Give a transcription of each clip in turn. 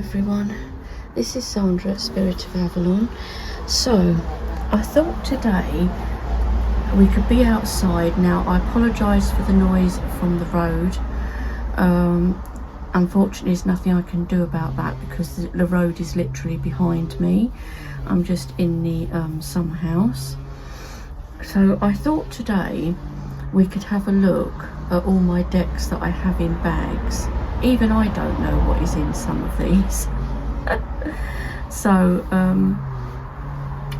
everyone, this is Sandra at Spirit of Avalon. So I thought today we could be outside. Now I apologise for the noise from the road. Unfortunately there's nothing I can do about that because the road is literally behind me. I'm just in the summer house. So I thought today we could have a look at all my decks that I have in bags. Even I don't know what is in some of these. So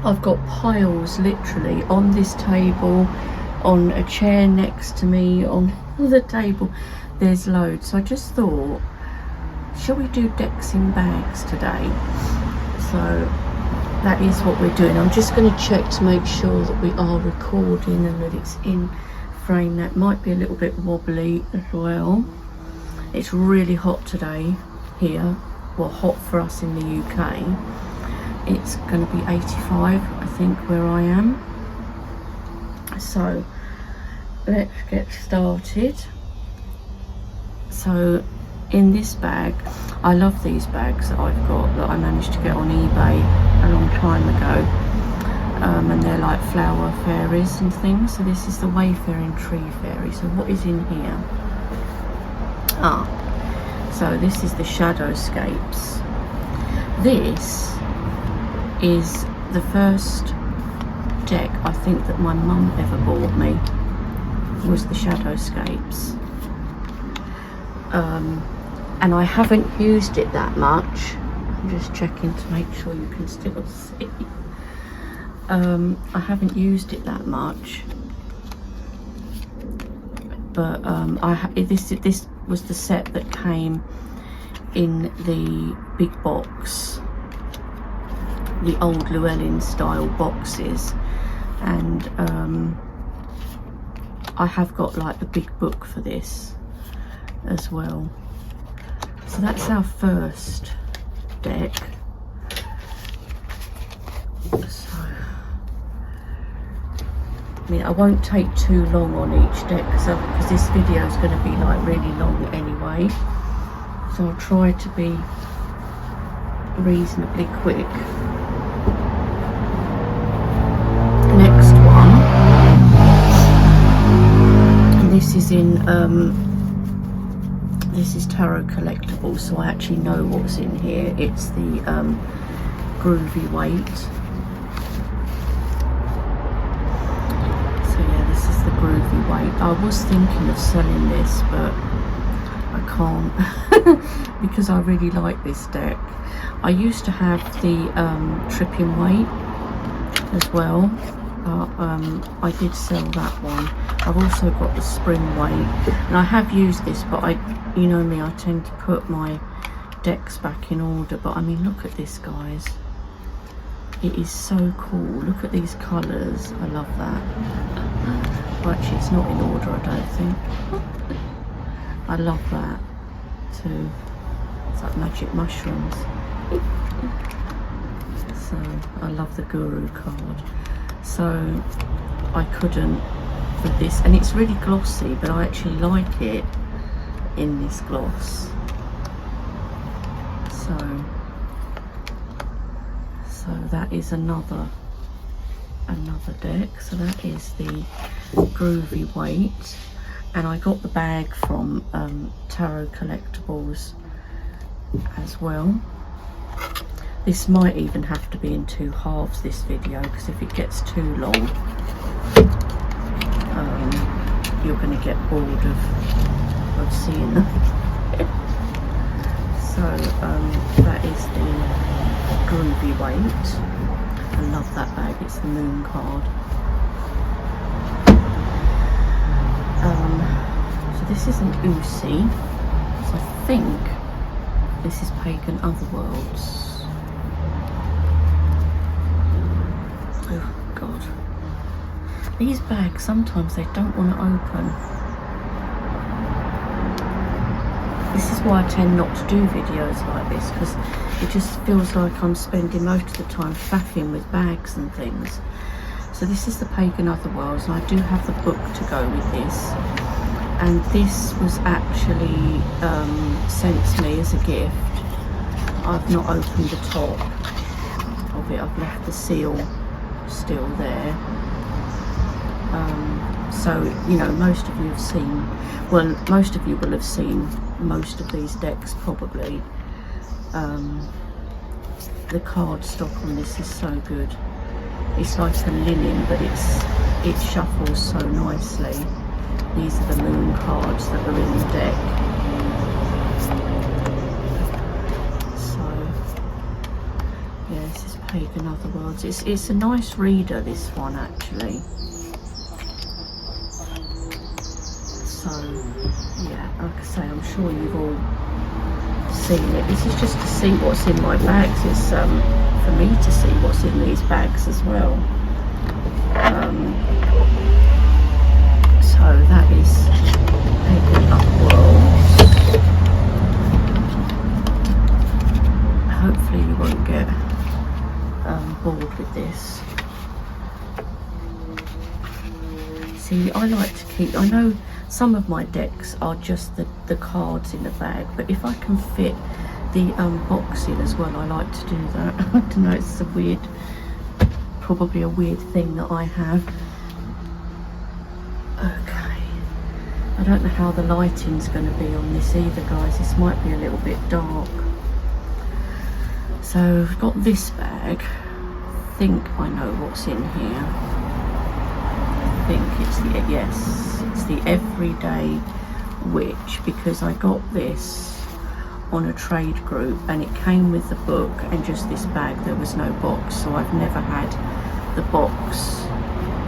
I've got piles literally on this table, on a chair next to me, on the table. There's loads. So I just thought, shall we do decks in bags today? So that is what we're doing. I'm just going to check to make sure that we are recording and that it's in frame. That might be a little bit wobbly as well. It's really hot today here, well, hot for us in the UK. It's going to be 85 I think where I am. So let's get started. So in this bag, I love these bags that I've got that I managed to get on eBay a long time ago, and they're like flower fairies and things. So this is the Wayfaring Tree Fairy. So what is in here? So this is the Shadowscapes. This is the first deck I think that my mum ever bought me, was the Shadowscapes. And I haven't used it that much. I'm just checking to make sure you can still see. I haven't used it that much, but this was the set that came in the big box, the old Llewellyn style boxes, and I have got like the big book for this as well. So that's our first deck. So I mean, I won't take too long on each deck because this video is going to be like really long anyway. So I'll try to be reasonably quick. Next one. And this is in this is Tarot Collectibles, so I actually know what's in here. It's the Groovy weight. So yeah, this is the Groovy weight. I was thinking of selling this, but I can't because I really like this deck. I used to have the tripping weight as well, but I did sell that one. I've also got the spring weight, and I have used this, but you know me, I tend to put my decks back in order. But I mean, look at this, guys. It is so cool. Look at these colours. I love that. Well, actually, it's not in order, I don't think. I love that too. It's like magic mushrooms. So I love the Guru card. So I couldn't for this, and it's really glossy, but I actually like it in this gloss. So that is another deck. So that is the Groovy weight, and I got the bag from Tarot Collectibles as well. This might even have to be in two halves, this video, because if it gets too long, you're going to get bored of seeing them. So that is the Groovy weight. I love that bag. It's the moon card. So this is an Uzi. So I think this is Pagan Otherworlds. Oh God. These bags, sometimes they don't want to open. This is why I tend not to do videos like this, because it just feels like I'm spending most of the time faffing with bags and things. So this is the Pagan Otherworlds, and I do have the book to go with this. And this was actually sent to me as a gift I've not opened the top of it. I've left the seal still there. So, you know, most of you have seen, well, most of you will have seen most of these decks probably. The card stock on this is so good. It's like a linen, but it shuffles so nicely. These are the moon cards that are in the deck. So, yeah, this is Pagan Otherworlds. It's a nice reader, this one, actually. So, yeah, like I say, I'm sure you've all seen it. This is just to see what's in my bags. It's for me to see what's in these bags as well. So that is Pagan Otherworlds. Hopefully you won't get bored with this. See, I like to keep, I know some of my decks are just the cards in the bag, but if I can fit the box in as well, I like to do that. I don't know, it's a weird, probably a weird thing that I have. Okay, I don't know how the lighting's going to be on this either, guys. This might be a little bit dark. So I've got this bag. I think I know what's in here. I think it's the, yes, it's the Everyday Witch, because I got this on a trade group and it came with the book and just this bag. There was no box, so I've never had the box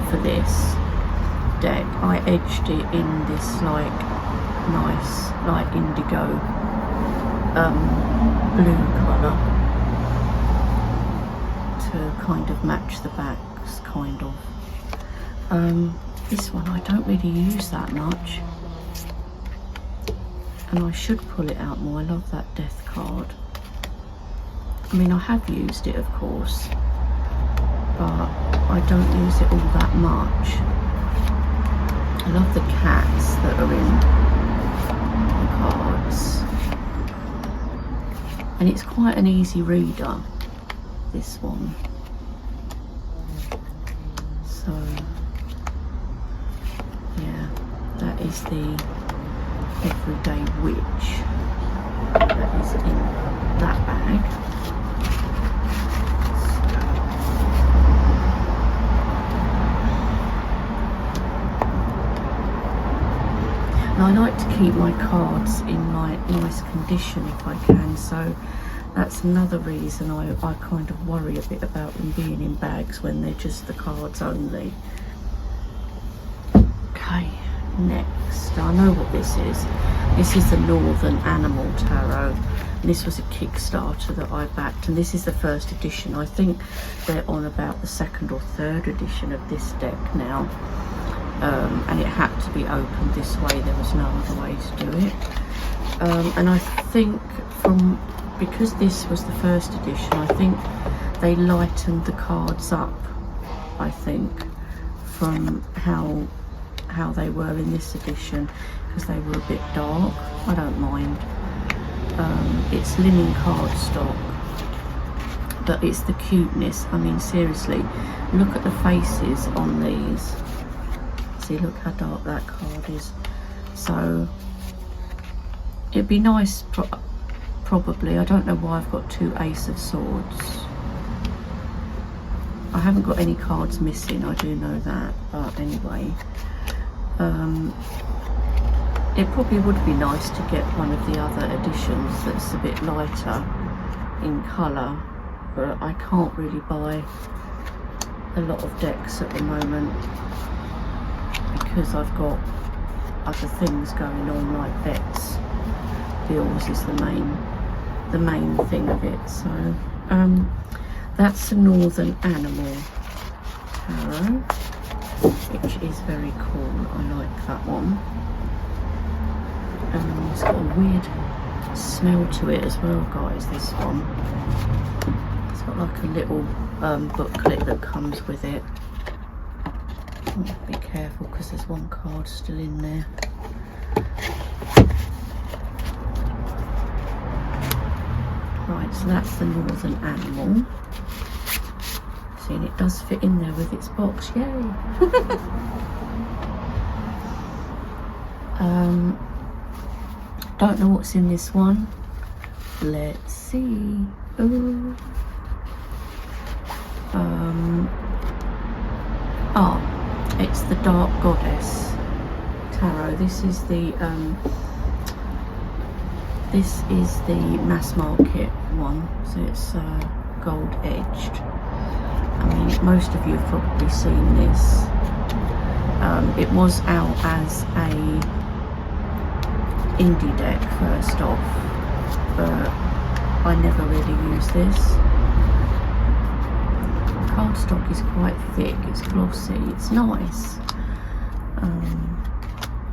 for this deck. I edged it in this like nice light indigo blue colour to kind of match the backs, kind of. This one I don't really use that much, and I should pull it out more. I love that death card. I mean, I have used it, of course, but I don't use it all that much. I love the cats that are in the cards, and it's quite an easy reader, this one. So yeah, that is the Everyday Witch that is in that bag. Now, I like to keep my cards in like nice condition if I can, so that's another reason I kind of worry a bit about them being in bags when they're just the cards only. Okay, next, I know what this is. This is the Northern Animal Tarot, and this was a Kickstarter that I backed, and this is the first edition. I think they're on about the second or third edition of this deck now, and it had to be opened this way. There was no other way to do it. And I think because this was the first edition, I think they lightened the cards up, I think, from how they were in this edition, because they were a bit dark. I don't mind. It's linen cardstock, but it's the cuteness. I mean, seriously, look at the faces on these. See, look how dark that card is. So it'd be nice, probably. I don't know why I've got two Ace of Swords. I haven't got any cards missing, I do know that, but anyway. It probably would be nice to get one of the other editions that's a bit lighter in colour, but I can't really buy a lot of decks at the moment because I've got other things going on, like vets. Bills is the main thing of it. So that's the Northern Animal Tarot, which is very cool. I like that one. It's got a weird smell to it as well, guys, this one. It's got like a little booklet that comes with it. Be careful because there's one card still in there. Right, Right, so that's the northern animal. See, and it does fit in there with its box, yay! Don't know what's in this one. Let's see. Ooh. It's the Dark Goddess Tarot. This is the mass market one, so it's gold edged. I mean, most of you have probably seen this. It was out as a indie deck first off, but I never really use this. Cardstock is quite thick, it's glossy, it's nice.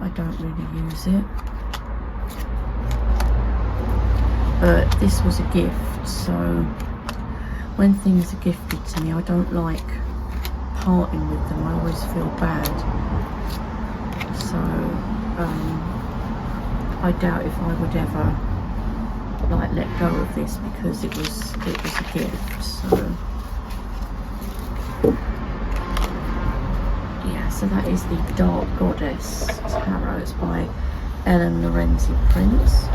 I don't really use it. But this was a gift, so when things are gifted to me, I don't like parting with them. I always feel bad. So I doubt if I would ever like let go of this because it was a gift. So yeah, so that is the Dark Goddess Tarot. It's by Ellen Lorenzi Prince.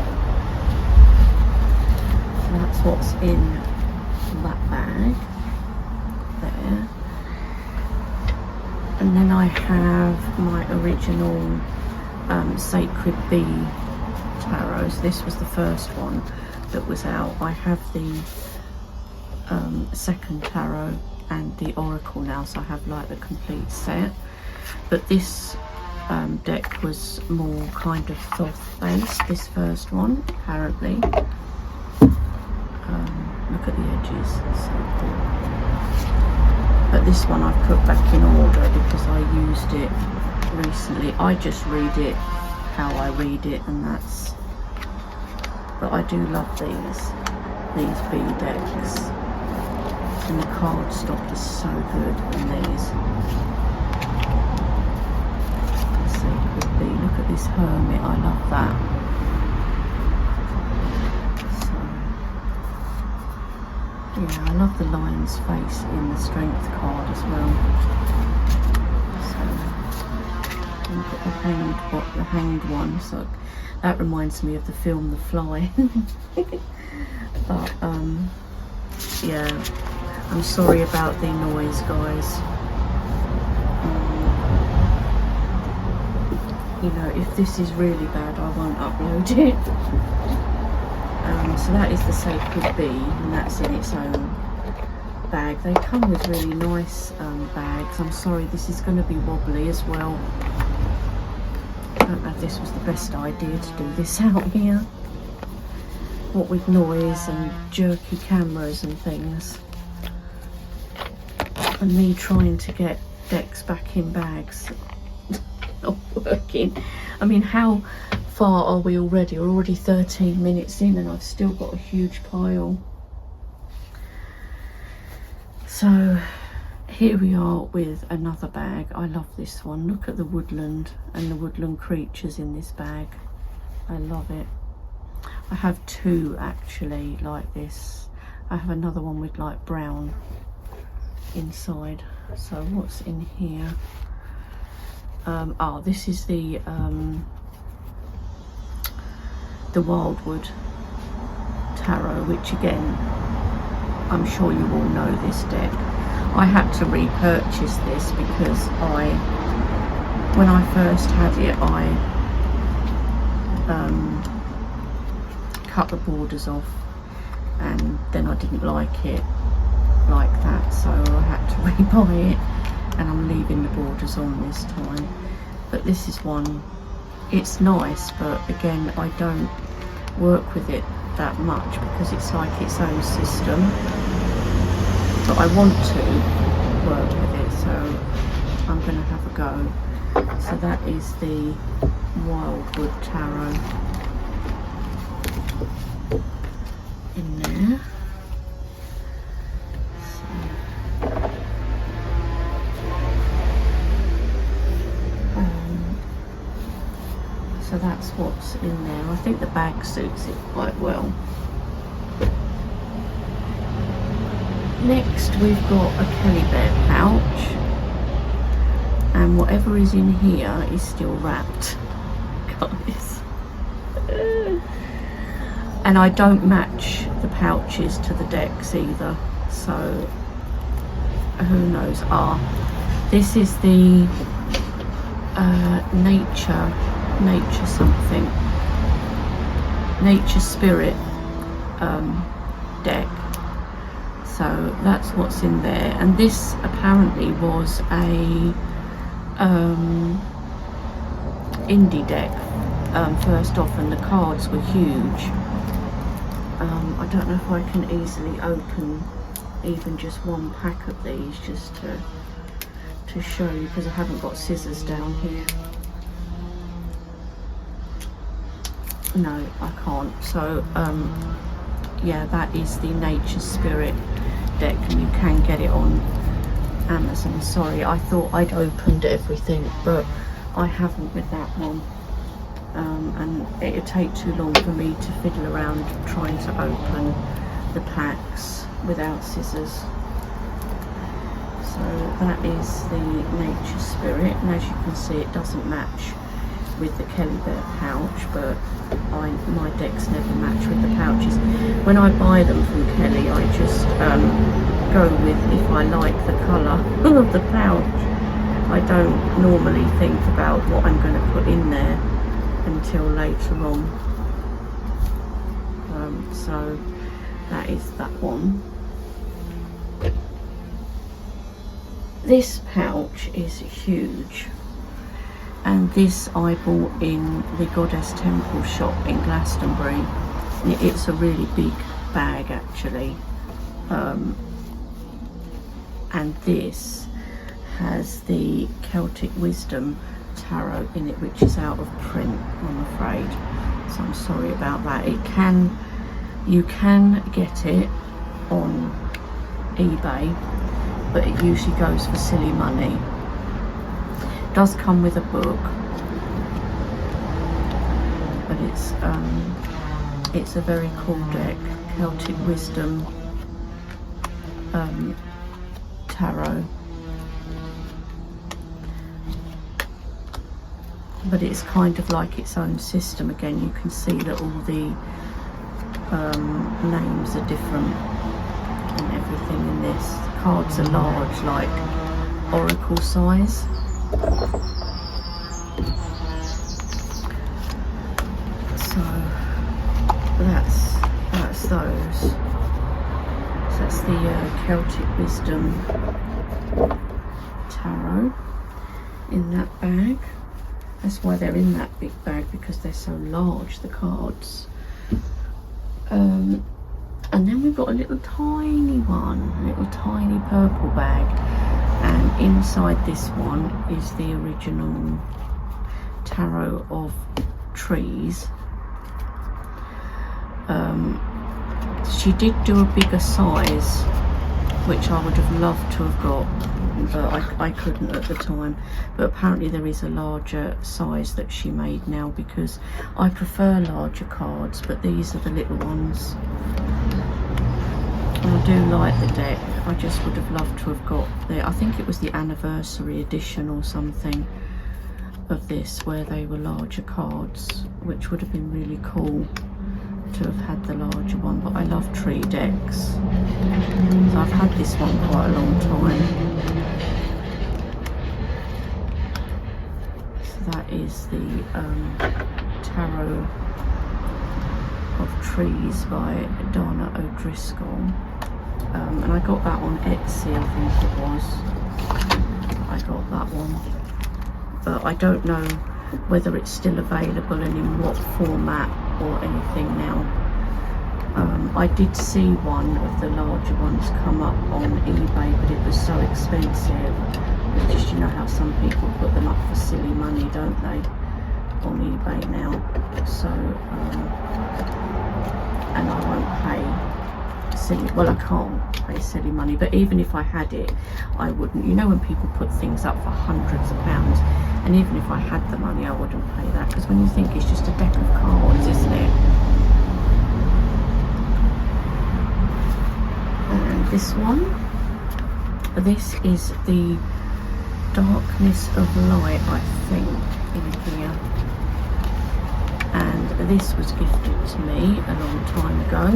So that's what's in that bag there. And then I have my original Sacred Bee tarots. This was the first one that was out. I have the second tarot and the oracle now, so I have like the complete set. But this deck was more kind of Thoth based, this first one, apparently. Look at the edges, it's so cool. But this one I've put back in order because I used it recently. I just read it how I read it, and that's, but I do love these bee decks, and the cardstock is so good in these. Sacred Bee, look at this hermit, I love that. Yeah, I love the lion's face in the strength card as well. So look at the hanged one. So that reminds me of the film The Fly. But yeah, I'm sorry about the noise, guys. You know, if this is really bad, I won't upload it. So that is the Sacred Bee, and that's in its own bag. They come with really nice bags. I'm sorry, this is going to be wobbly as well. I don't know if this was the best idea to do this out here. What with noise and jerky cameras and things. And me trying to get decks back in bags. Not working. I mean, how far are we already? We're already 13 minutes in and I've still got a huge pile. So here we are with another bag. I love this one. Look at the woodland and the woodland creatures in this bag. I love it. I have two actually like this. I have another one with like brown inside. So what's in here? This is the Wildwood tarot, which again, I'm sure you all know this deck. I had to repurchase this because when I first had it, I cut the borders off and then I didn't like it like that, so I had to rebuy it, and I'm leaving the borders on this time. But this is one, it's nice, but again, I don't work with it that much because it's like its own system, but I want to work with it, so I'm going to have a go. So that is the Wildwood tarot in there. So that's what's in there. I think the bag suits it quite well. Next we've got a Kelly Bear pouch, and whatever is in here is still wrapped, guys. And I don't match the pouches to the decks either, so who knows. This is the nature spirit deck. So that's what's in there, and this apparently was a indie deck first off, and the cards were huge. I don't know if I can easily open even just one pack of these, just to show you, because I haven't got scissors down here. No, I can't. So yeah, that is the nature spirit deck, and you can get it on Amazon. Sorry, I thought I'd opened everything, but I haven't with that one. And it'd take too long for me to fiddle around trying to open the packs without scissors. So that is the nature spirit, and as you can see, it doesn't match with the Kelly Bear pouch, but my decks never match with the pouches. When I buy them from Kelly, I just go with if I like the colour of the pouch. I don't normally think about what I'm going to put in there until later on. So that is that one. This pouch is huge, and this I bought in the Goddess Temple shop in Glastonbury. It's a really big bag actually, and this has the Celtic Wisdom tarot in it, which is out of print, I'm afraid, so I'm sorry about that. You can get it on eBay, but it usually goes for silly money. It does come with a book, but it's a very cool deck, Celtic Wisdom tarot. But it's kind of like its own system again. You can see that all the names are different and everything in this. The cards are large, like oracle size. So that's those. So that's the Celtic Wisdom tarot in that bag. That's why they're in that big bag, because they're so large, the cards. And then we've got a little tiny one, a little tiny purple bag, and inside this one is the original tarot of trees. She did do a bigger size, which I would have loved to have got, but I couldn't at the time. But apparently there is a larger size that she made now, because I prefer larger cards, but these are the little ones. And I do like the deck. I just would have loved to have got I think it was the anniversary edition or something of this, where they were larger cards, which would have been really cool to have had the larger one. But I love tree decks, so I've had this one quite a long time. So that is the Tarot of Trees by Donna O'Driscoll, and I got that on Etsy, I think it was. I got that one, but I don't know whether it's still available and in what format or anything now. I did see one of the larger ones come up on eBay, but it was so expensive. It's just, you know how some people put them up for silly money, don't they, on eBay now. So and I won't pay silly, well, I can't pay silly money, but even if I had it, I wouldn't. You know, when people put things up for hundreds of pounds, and even if I had the money, I wouldn't pay that, because when you think it's just a deck of cards, isn't it? And this one. This is the darkness of light, I think, in here. And this was gifted to me a long time ago.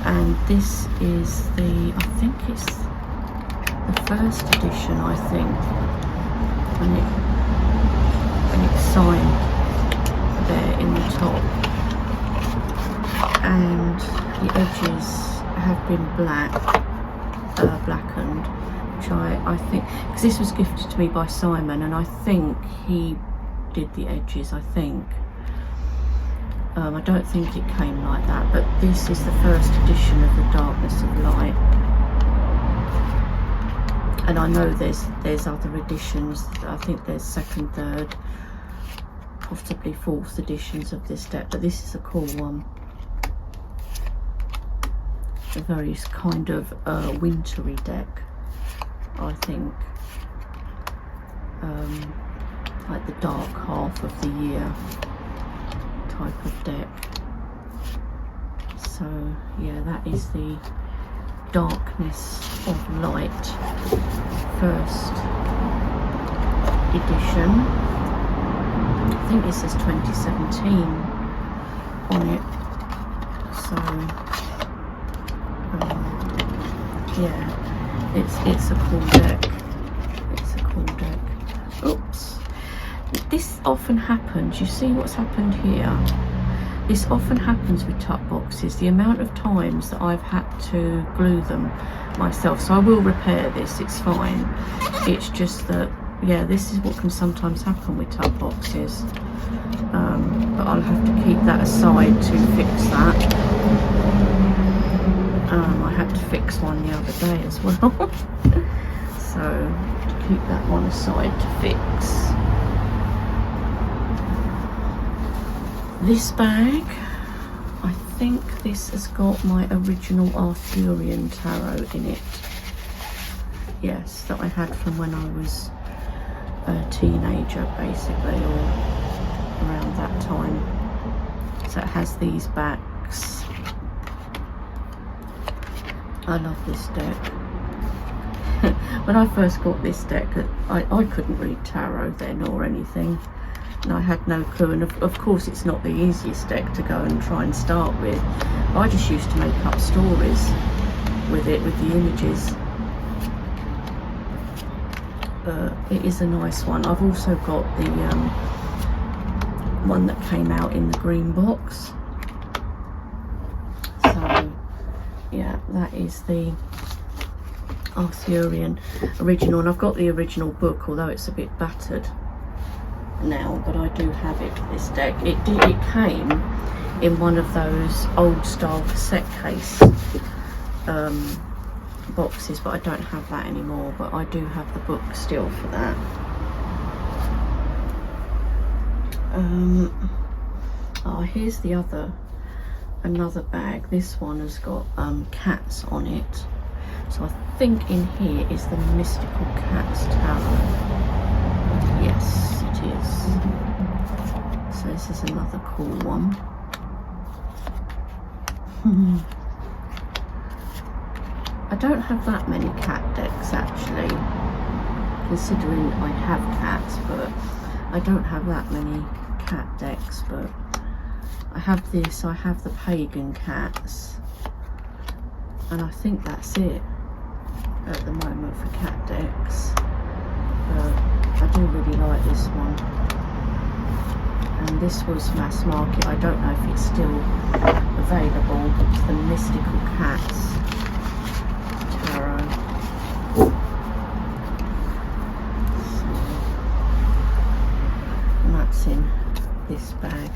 And this is the, I think it's the first edition, I think, and it's signed there in the top, and the edges have been blackened, which I think, because this was gifted to me by Simon, and I think he did the edges, I think. I don't think it came like that, but this is the first edition of the Darkness of Light. And I know there's other editions. I think there's second, third, possibly fourth editions of this deck, but this is a cool one. A very kind of wintry deck, I think. Like the dark half of the year type of deck. So yeah, that is the Darkness of Light first edition. I think it says 2017 on it. So yeah, it's a cool deck. It's a cool deck. Oops. This often happens. You see what's happened here? This often happens with tuck boxes, the amount of times that I've had to glue them myself. So I will repair this, it's fine. It's just that, yeah, this is what can sometimes happen with tuck boxes. But I'll have to keep that aside to fix that. I had to fix one the other day as well. So to keep that one aside to fix. This bag, I think this has got my original Arthurian tarot in it. Yes, that I had from when I was a teenager, basically, or around that time. So it has these backs. I love this deck. When I first got this deck, I couldn't read tarot then or anything. And I had no clue, and of course it's not the easiest deck to go and try and start with. I just used to make up stories with it, with the images. But it is a nice one. I've also got the one that came out in the green box. So yeah, that is the Arthurian original, and I've got the original book, although it's a bit battered now, but I do have it, this deck. It came in one of those old style cassette case boxes, but I don't have that anymore, but I do have the book still for that. Oh, here's the another bag. This one has got cats on it, so I think in here is the Mystical Cats Tarot. Yes, it is. So this is another cool one. I don't have that many cat decks actually, considering I have cats, but I don't have that many cat decks. But I have this, I have the pagan cats, and I think that's it at the moment for cat decks. But I do really like this one, and this was mass market. I don't know if it's still available. It's the Mystical Cats Tarot. And that's in this bag,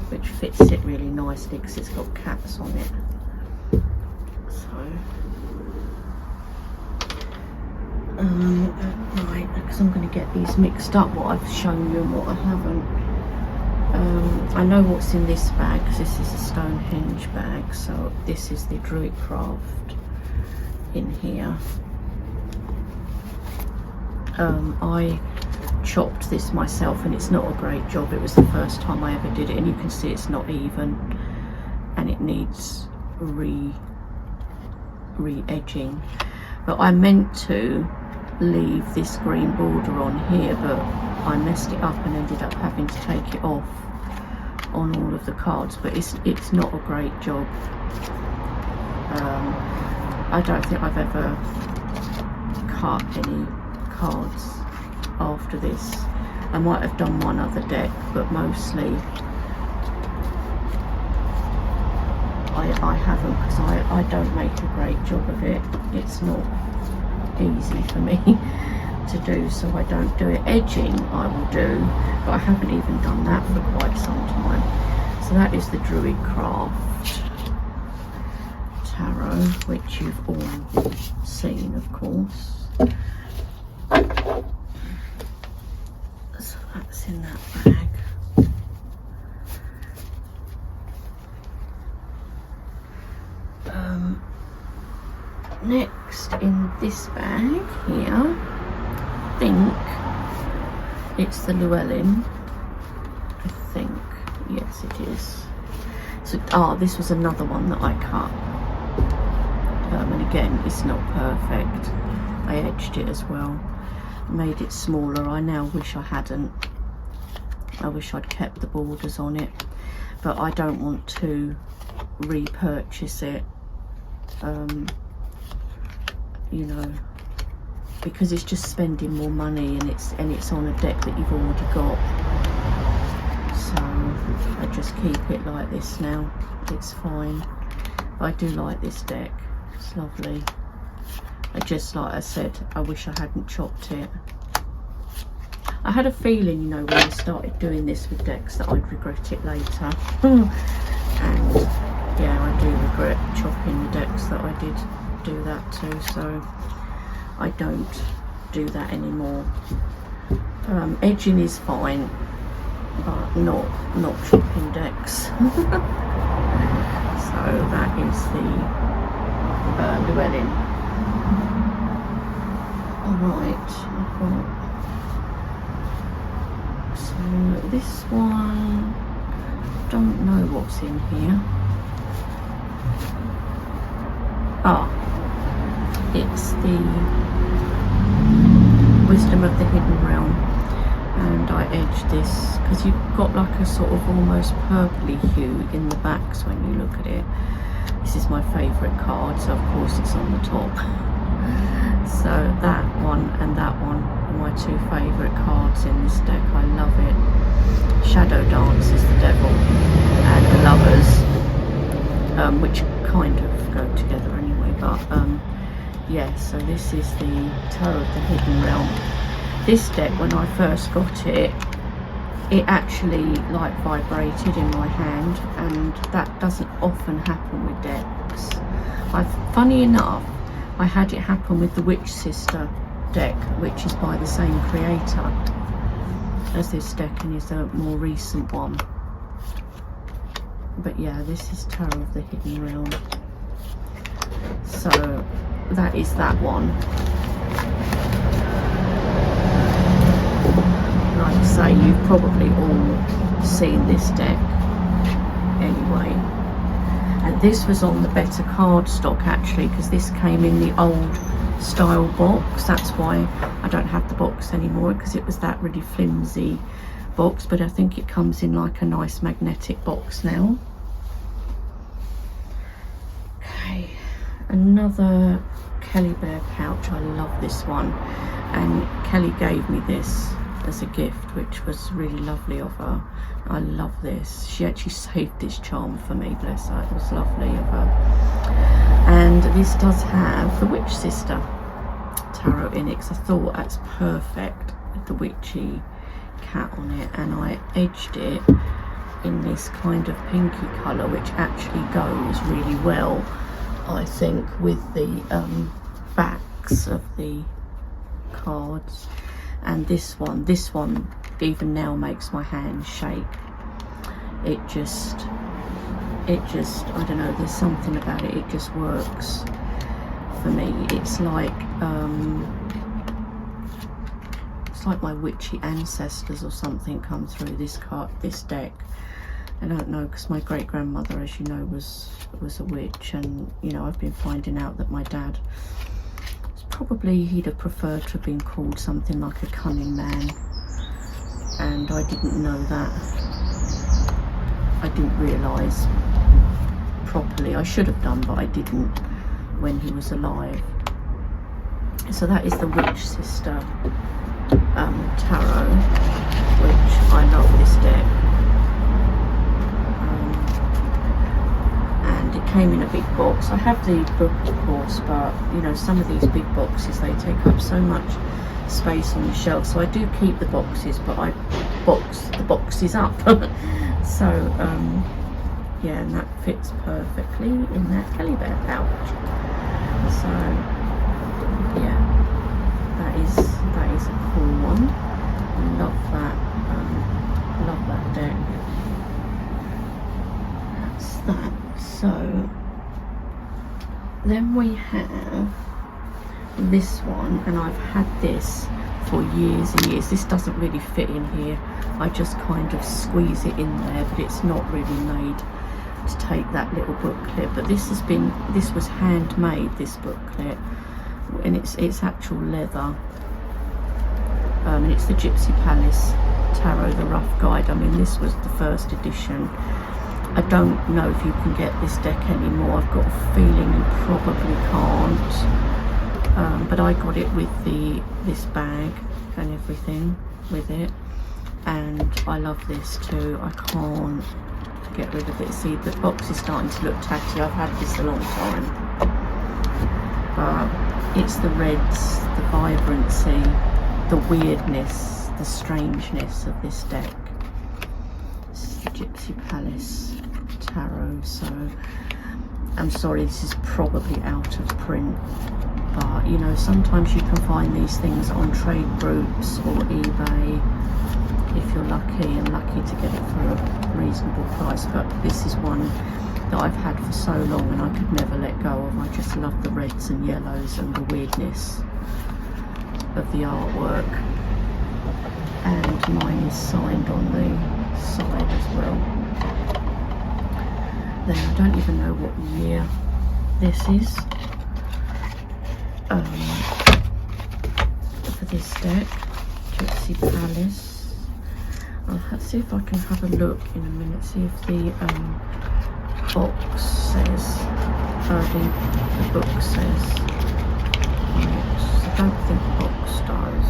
which fits it really nicely because it's got cats on it. Right, because I'm going to get these mixed up, what I've shown you and what I haven't. I know what's in this bag because this is a Stonehenge bag, so this is the Druid craft in here. I chopped this myself and it's not a great job. It was the first time I ever did it, and you can see it's not even, and it needs re-edging, but I meant to leave this green border on here, but I messed it up and ended up having to take it off on all of the cards. But it's not a great job. I don't think I've ever cut any cards after this. I might have done one other deck, but mostly I haven't, because I don't make a great job of it. It's not easy for me to do, so I don't do it. Edging I will do, but I haven't even done that for quite some time. So that is the Druid Craft Tarot, which you've all seen, of course. So that's in that bag. Next in this bag here, I think it's the Llewellyn. I think, yes it is. So this was another one that I cut, and again it's not perfect. I edged it as well, made it smaller. I now wish I hadn't. I wish I'd kept the borders on it, but I don't want to repurchase it, you know, because it's just spending more money, and it's on a deck that you've already got. So I just keep it like this now. It's fine. I do like this deck. It's lovely. Just like I said, I wish I hadn't chopped it. I had a feeling, you know, when I started doing this with decks, that I'd regret it later. And yeah, I do regret chopping the decks that I did do that to, so I don't do that anymore. Edging is fine, but not chopping decks. So that is the Llewellyn. Alright, I've got, so this one, don't know what's in here. It's the Wisdom of the Hidden Realm, and I edged this because you've got like a sort of almost purpley hue in the backs when you look at it. This is my favourite card, so of course it's on the top. So that one and that one are my two favourite cards in this deck. I love it. Shadow Dance is the Devil, and the Lovers, which kind of go together anyway, but yeah, so this is the Tarot of the Hidden Realm. This deck, when I first got it, it actually like vibrated in my hand, and that doesn't often happen with decks. Funny enough, I had it happen with the Witch Sister deck, which is by the same creator as this deck and is a more recent one. But yeah, this is Tarot of the Hidden Realm. So that is that one. Like I say, you've probably all seen this deck anyway. And this was on the better cardstock actually, because this came in the old style box. That's why I don't have the box anymore, because it was that really flimsy box. But I think it comes in like a nice magnetic box now. Okay, another Kelly Bear pouch. I love this one, and Kelly gave me this as a gift, which was really lovely of her. I love this. She actually saved this charm for me, bless her. It was lovely of her. And this does have the Witch Sister tarot in it, because I thought that's perfect with the witchy cat on it. And I edged it in this kind of pinky colour, which actually goes really well, I think, with the backs of the cards. And this one even now makes my hand shake. It just I don't know, there's something about it, it just works for me. It's like my witchy ancestors or something come through this deck. I don't know, because my great grandmother, as you know, was a witch, and you know, I've been finding out that my dad probably, he'd have preferred to have been called something like a cunning man, and I didn't know that. I didn't realise properly. I should have done, but I didn't when he was alive. So that is the Witch Sister tarot, which I love this deck. And it came in a big box. I have the book, of course, but you know, some of these big boxes, they take up so much space on the shelf. So I do keep the boxes, but I box the boxes up. So yeah, and that fits perfectly in that teddy bear pouch. So yeah, that is a cool one. Love that deck. That's that. So then we have this one, and I've had this for years and years. This doesn't really fit in here. I just kind of squeeze it in there, but it's not really made to take that little booklet. But this was handmade, this booklet, and it's actual leather, and it's the Gypsy Palace Tarot, the Rough Guide. I mean, this was the first edition. I don't know if you can get this deck anymore. I've got a feeling you probably can't, but I got it with this bag and everything with it, and I love this too. I can't get rid of it. See, the box is starting to look tatty. I've had this a long time, but it's the reds, the vibrancy, the weirdness, the strangeness of this deck. It's the Gypsy Palace Tarot. So I'm sorry, this is probably out of print, but you know, sometimes you can find these things on trade groups or eBay if you're lucky, and lucky to get it for a reasonable price. But this is one that I've had for so long and I could never let go of. I just love the reds and yellows and the weirdness of the artwork, and mine is signed on the side as well. Then I don't even know what year this is for this deck, Gypsy Palace. I'll see if I can have a look in a minute, see if the box says, the book says. I don't think the box does.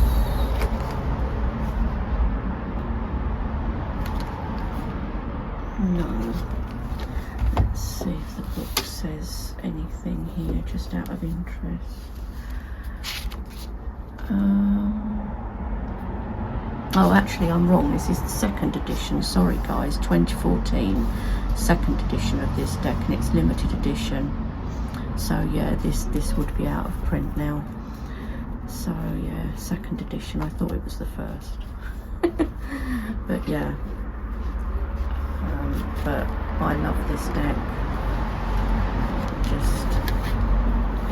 No. Let's see if the book says anything here, just out of interest. Oh, actually, I'm wrong. This is the second edition. Sorry, guys. 2014, second edition of this deck, and it's limited edition. So yeah, this would be out of print now. So yeah, second edition. I thought it was the first, but yeah. But I love this deck. Just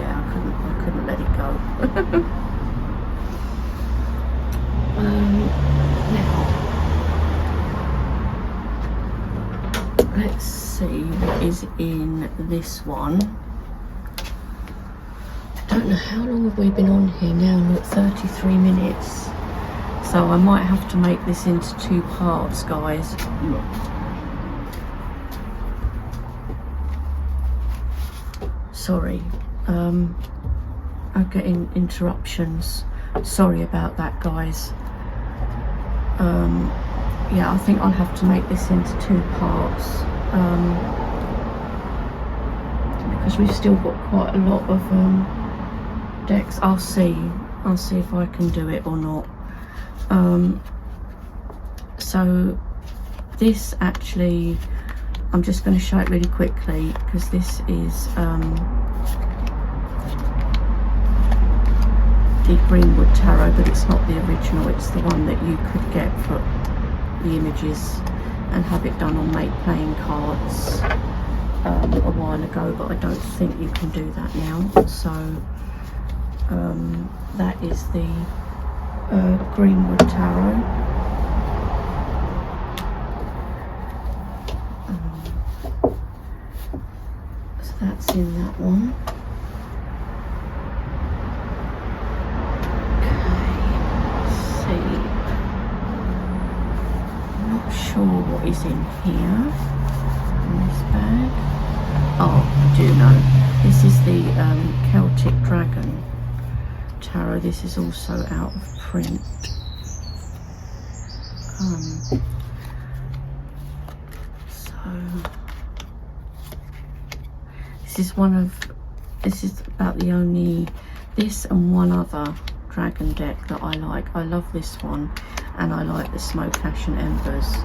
yeah, I couldn't let it go. Now, let's see what is in this one. I don't know how long have we been on here now. Look, 33 minutes. So I might have to make this into 2 parts, guys. Sorry, I'm getting interruptions. Sorry about that, guys. Yeah, I think I'll have to make this into 2 parts, because we've still got quite a lot of decks. I'll see if I can do it or not. So this actually, I'm just going to show it really quickly, because this is the Greenwood Tarot, but it's not the original. It's the one that you could get for the images and have it done on make playing cards a while ago, but I don't think you can do that now. So that is the Greenwood Tarot. not sure what is in here, in this bag. Oh, I do know. This is the Celtic Dragon Tarot. This is also out of print. This is about the only, this and one other dragon deck that I like. I love this one, and I like the Smoke, Ash and Embers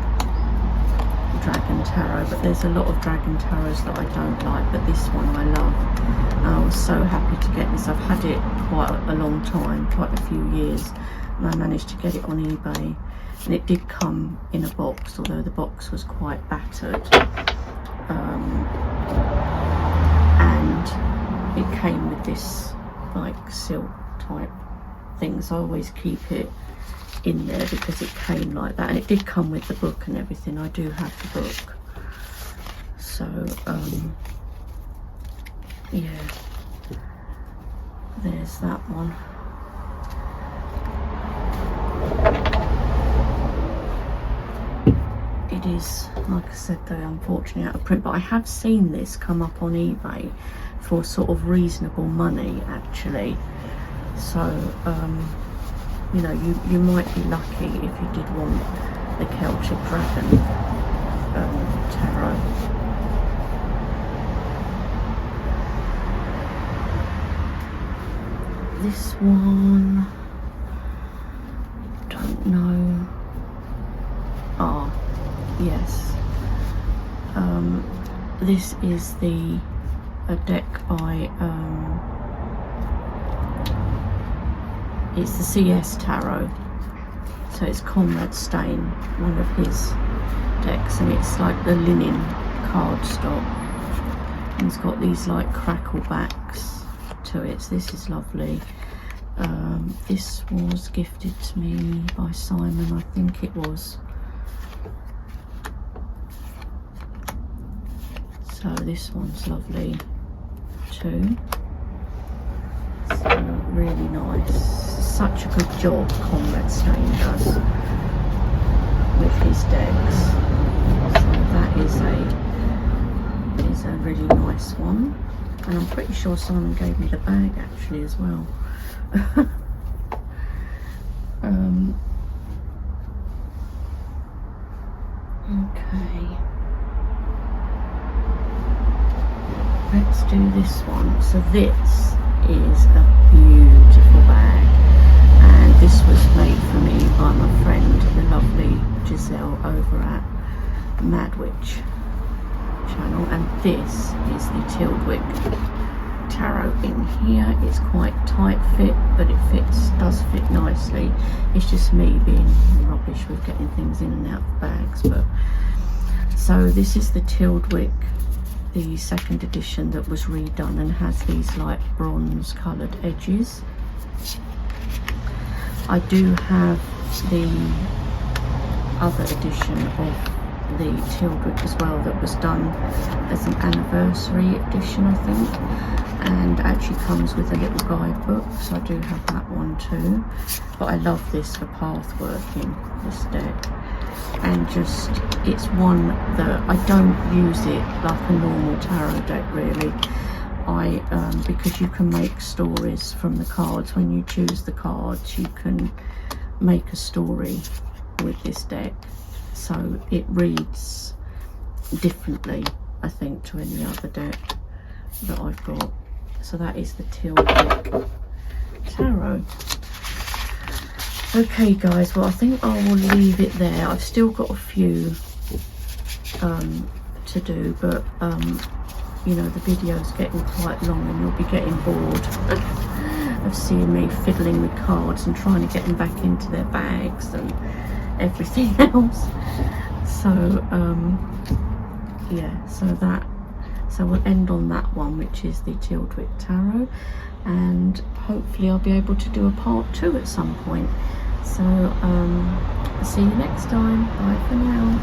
Dragon Tarot, but there's a lot of Dragon Tarots that I don't like, but this one I love. And I was so happy to get this. I've had it quite a long time, quite a few years, and I managed to get it on eBay, and it did come in a box, although the box was quite battered. And it came with this like silk type thing, so I always keep it in there because it came like that, and it did come with the book and everything. I do have the book, so yeah, there's that one. It is, like I said though, unfortunately out of print, but I have seen this come up on eBay for sort of reasonable money actually, so you know, you might be lucky if you did want the Celtic Dragon Tarot. This one, don't know. Ah, yes. This is a deck by it's the CS Tarot, so it's Conrad Stain, one of his decks, and it's like the linen cardstock, and it's got these like crackle backs to it, so this is lovely. This was gifted to me by Simon, I think it was. So this one's lovely too. So really nice. Such a good job Conrad Stain does with his decks. So that is a really nice one. And I'm pretty sure Simon gave me the bag actually as well. Okay. Let's do this one. So this is a beautiful bag, and this was made for me by my friend, the lovely Giselle over at Madwitch channel, and this is the Twick Tarot in here. It's quite tight fit, but it does fit nicely. It's just me being rubbish with getting things in and out of bags. But so this is the Twick, the second edition that was redone and has these like bronze coloured edges. I do have the other edition of the Twick as well that was done as an anniversary edition, I think, and actually comes with a little guidebook, so I do have that one too. But I love this for path working, this deck, and just it's one that I don't use it like a normal tarot deck really. Because you can make stories from the cards. When you choose the cards, you can make a story with this deck, so it reads differently, I think, to any other deck that I've got. So that is the Twick Tarot. Okay guys, well I think I will leave it there. I've still got a few to do, but you know, the video's getting quite long and you'll be getting bored of seeing me fiddling with cards and trying to get them back into their bags and everything else. So yeah, so we'll end on that one, which is the Twick Tarot, and hopefully I'll be able to do a part 2 at some point. So see you next time. Bye for now.